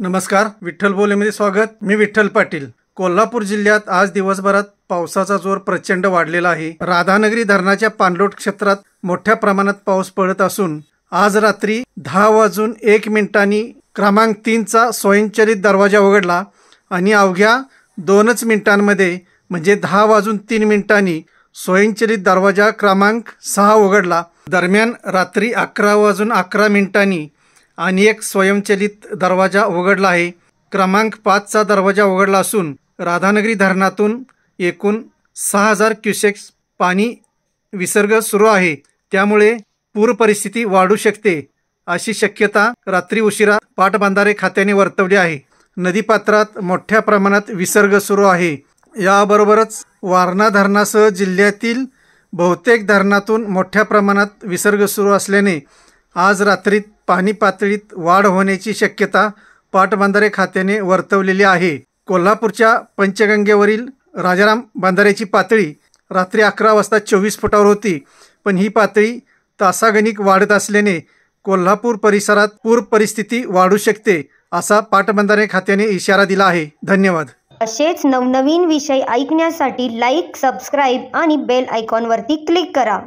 नमस्कार, विठ्ठल बोलेमध्ये स्वागत। मी विठ्ठल पाटील। कोल्हापूर जिल्ह्यात आज दिवसभरात पावसाचा जोर प्रचंड वाढलेला आहे। राधानगरी धरणाच्या पाणलोट क्षेत्रात मोठ्या प्रमाणात पाऊस पडत असून आज रात्री 10:01 क्रमांक 3चा स्वयंचलित दरवाजा उघडला आणि अवघ्या 2च मिनिटांमध्ये म्हणजे 10:03 स्वयंचलित दरवाजा क्रमांक 6 उघडला। दरम्यान रात्री 11:11 आणि एक स्वयंचलित दरवाजा उघडला आहे। क्रमांक 5चा दरवाजा उघडला असून राधानगरी धरणातून एकूण 6000 क्युसेक्स पाणी विसर्ग सुरू आहे। त्यामुळे पूर परिस्थिती वाढू शकते अशी शक्यता रात्री उशिरा पाटबंधारे खात्याने वर्तवली आहे। नदीपात्रात मोठ्या प्रमाणात विसर्ग सुरू आहे। याबरोबरच वारणा धरणासह जिल्ह्यातील बहुतेक धरणातून मोठ्या प्रमाणात विसर्ग सुरू असल्याने आज रात्रीत पाणी पातळीत वाढ होण्याची शक्यता पाटबंधारे खात्याने वर्तवलेली आहे। कोल्हापूरच्या पंचगंगेवरील राजाराम बंधाऱ्याची पातळी रात्री 11 वाजता 24 फुटावर होती, पण ही पातळी तासागणिक वाढत असल्याने कोल्हापूर परिसरात पूर परिस्थिती वाढू शकते असा पाटबंधारे खात्याने इशारा दिला आहे। धन्यवाद। असेच नवनवीन विषय ऐकण्यासाठी लाईक, सबस्क्राईब आणि बेल आयकॉनवरती क्लिक करा।